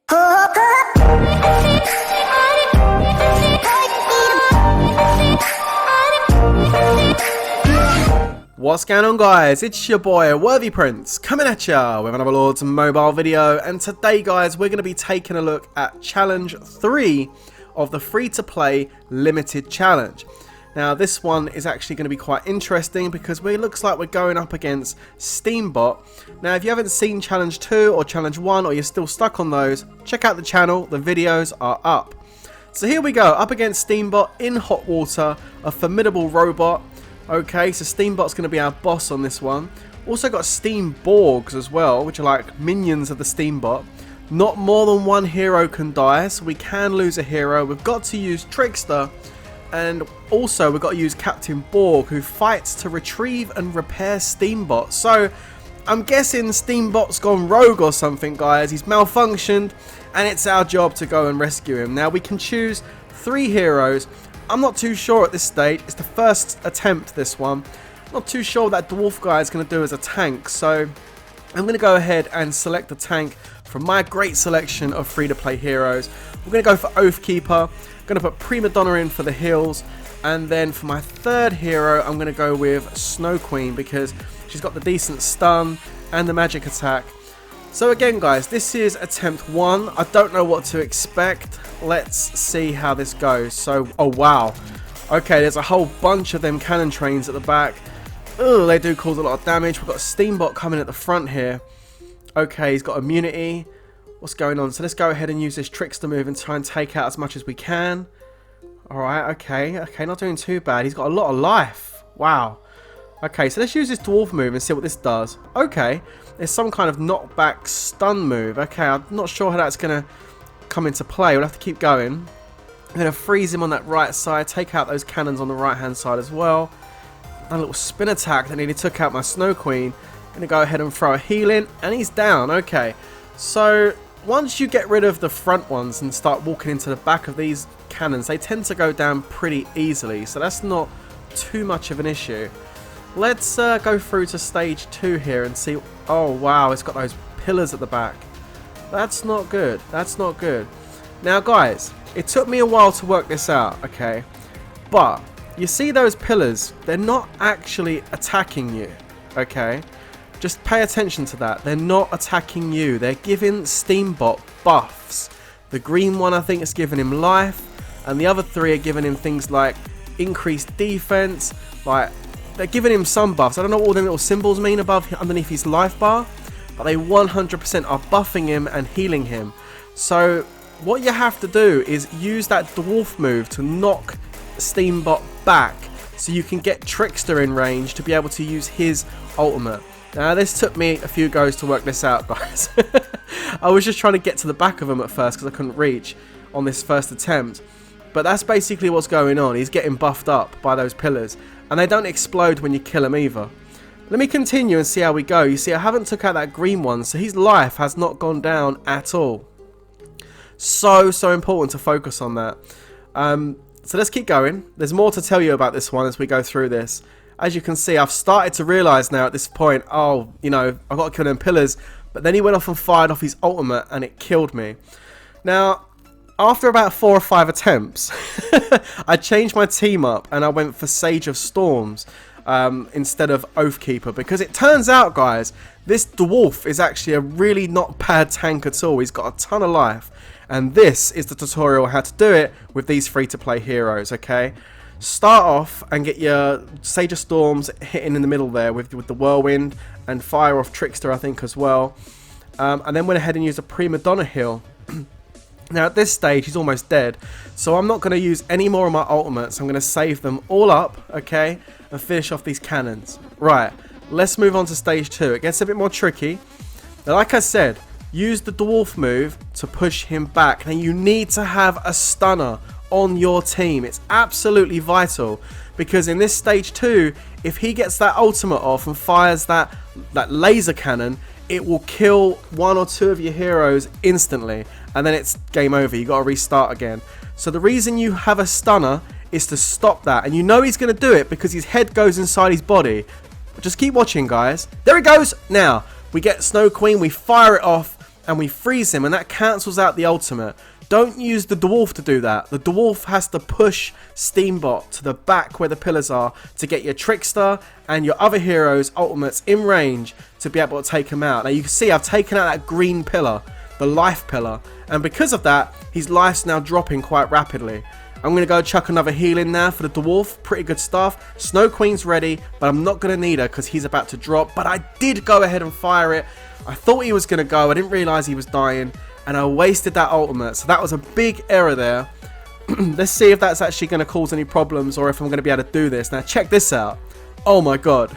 What's going on, guys? It's your boy Worthy Prince coming at ya with another Lords mobile video, and today guys we're going to be taking a look at challenge 3 of the free-to-play limited challenge. Now this one is actually going to be quite interesting because it looks like we're going up against Steambot. Now if you haven't seen challenge 2 or challenge 1 or you're still stuck on those, check out the channel, the videos are up. So here we go, up against Steambot in hot water, a formidable robot. Okay, so Steambot's going to be our boss on this one. Also got Steam Borgs as well, which are like minions of the Steambot. Not more than one hero can die, so we can lose a hero. We've got to use Trickster, and also we've got to use Captain Borg, who fights to retrieve and repair Steambot. So I'm guessing Steambot's gone rogue or something, guys. He's malfunctioned, and it's our job to go and rescue him. Now we can choose 3 heroes. I'm not too sure at this stage. It's the first attempt, this one. Not too sure what that dwarf guy is going to do as a tank, so I'm going to go ahead and select a tank from my great selection of free-to-play heroes. We're going to go for Oathkeeper. I'm going to put Prima Donna in for the heals, and then for my third hero I'm going to go with Snow Queen because she's got the decent stun and the magic attack. So again guys, this is attempt 1. I don't know what to expect. Let's see how this goes. So, oh wow. Okay, there's a whole bunch of them cannon trains at the back. Ugh, they do cause a lot of damage. We've got Steambot coming at the front here. Okay, he's got immunity. What's going on? So let's go ahead and use this Trickster move and try and take out as much as we can. Alright, okay, not doing too bad. He's got a lot of life. Wow. Okay, so let's use this dwarf move and see what this does. Okay, there's some kind of knockback stun move. Okay, I'm not sure how that's going to come into play. We'll have to keep going. I'm going to freeze him on that right side, take out those cannons on the right hand side as well. That little spin attack that nearly took out my Snow Queen. I'm going to go ahead and throw a heal in, and he's down. Okay, so once you get rid of the front ones and start walking into the back of these cannons, they tend to go down pretty easily, so that's not too much of an issue. Let's go through to stage 2 here and see. Oh wow, it's got those pillars at the back. That's not good. That's not good. Now guys, it took me a while to work this out, okay? But you see those pillars, they're not actually attacking you, okay? Just pay attention to that. They're not attacking you. They're giving Steambot buffs. The green one I think is giving him life, and the other 3 are giving him things like increased defense, like they're giving him some buffs. I don't know what all them little symbols mean underneath his life bar, but they 100% are buffing him and healing him. So what you have to do is use that dwarf move to knock Steambot back so you can get Trickster in range to be able to use his ultimate. Now this took me a few goes to work this out, guys. I was just trying to get to the back of him at first because I couldn't reach on this first attempt. But that's basically what's going on. He's getting buffed up by those pillars, and they don't explode when you kill him either. Let me continue and see how we go. You see, I haven't took out that green one, so his life has not gone down at all. So important to focus on that. So let's keep going. There's more to tell you about this one as we go through this. As you can see, I've started to realise now at this point, oh, you know, I've got to kill them pillars. But then he went off and fired off his ultimate, and it killed me. Now, after about 4 or 5 attempts, I changed my team up and I went for Sage of Storms instead of Oathkeeper, because it turns out, guys, this dwarf is actually a really not bad tank at all. He's got a ton of life, and this is the tutorial how to do it with these free-to-play heroes. Okay, start off and get your Sage of Storms hitting in the middle there with the whirlwind, and fire off Trickster I think as well, and then went ahead and used a Prima Donna heal. Now at this stage he's almost dead, so I'm not going to use any more of my ultimates. I'm going to save them all up, okay, and finish off these cannons. Right, let's move on to stage 2. It gets a bit more tricky. Now, like I said, use the dwarf move to push him back. Now you need to have a stunner on your team. It's absolutely vital, because in this stage 2, if he gets that ultimate off and fires that laser cannon, it will kill 1 or 2 of your heroes instantly, and then it's game over. You got to restart again. So the reason you have a stunner is to stop that, and you know he's going to do it because his head goes inside his body. Just keep watching, guys. There it goes. Now we get Snow Queen, we fire it off, and we freeze him, and that cancels out the ultimate. Don't use the dwarf to do that. The dwarf has to push Steambot to the back where the pillars are to get your trickster and your other heroes' ultimates in range to be able to take him out. Now you can see I've taken out that green pillar, the life pillar, and because of that, his life's now dropping quite rapidly. I'm going to go chuck another heal in now for the dwarf. Pretty good stuff. Snow Queen's ready, but I'm not going to need her because he's about to drop. But I did go ahead and fire it. I thought he was going to go. I didn't realise he was dying, and I wasted that ultimate. So that was a big error there. Let's see if that's actually going to cause any problems or if I'm going to be able to do this. Now check this out. Oh my god.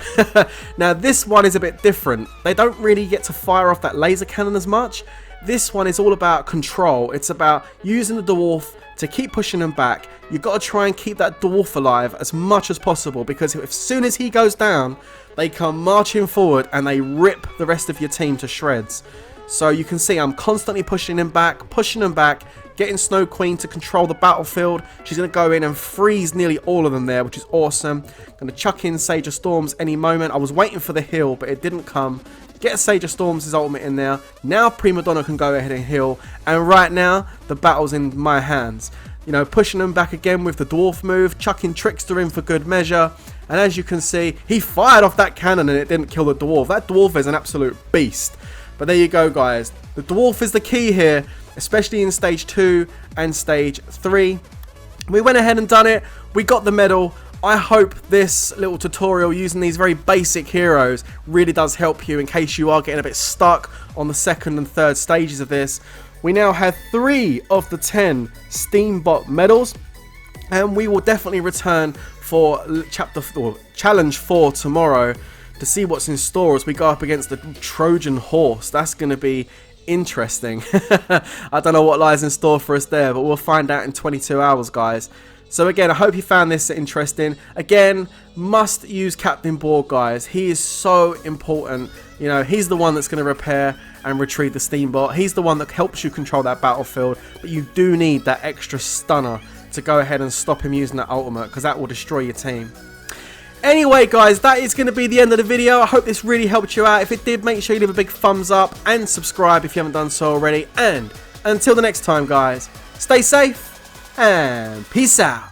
Now this one is a bit different. They don't really get to fire off that laser cannon as much. This one is all about control. It's about using the dwarf to keep pushing them back. You've got to try and keep that dwarf alive as much as possible, because as soon as he goes down, they come marching forward and they rip the rest of your team to shreds. So you can see I'm constantly pushing them back, getting Snow Queen to control the battlefield. She's going to go in and freeze nearly all of them there, which is awesome. Going to chuck in Sage of Storms any moment. I was waiting for the heal, but it didn't come. Get Sage of Storms' ultimate in there. Now Prima Donna can go ahead and heal. And right now, the battle's in my hands. You know, pushing them back again with the dwarf move. Chucking Trickster in for good measure. And as you can see, he fired off that cannon and it didn't kill the dwarf. That dwarf is an absolute beast. But there you go, guys. The dwarf is the key here, especially in stage 2 and stage 3. We went ahead and done it. We got the medal. I hope this little tutorial using these very basic heroes really does help you in case you are getting a bit stuck on the second and third stages of this. We now have 3 of the 10 Steambot medals, and we will definitely return for challenge 4 tomorrow to see what's in store as we go up against the Trojan horse. That's going to be interesting. I don't know what lies in store for us there, but we'll find out in 22 hours, guys. So again, I hope you found this interesting. Again, must use Captain Borg, guys. He is so important. You know, he's the one that's going to repair and retrieve the Steambot. He's the one that helps you control that battlefield. But you do need that extra stunner to go ahead and stop him using that ultimate, because that will destroy your team. Anyway, guys, that is going to be the end of the video. I hope this really helped you out. If it did, make sure you leave a big thumbs up and subscribe if you haven't done so already. And until the next time, guys, stay safe and peace out.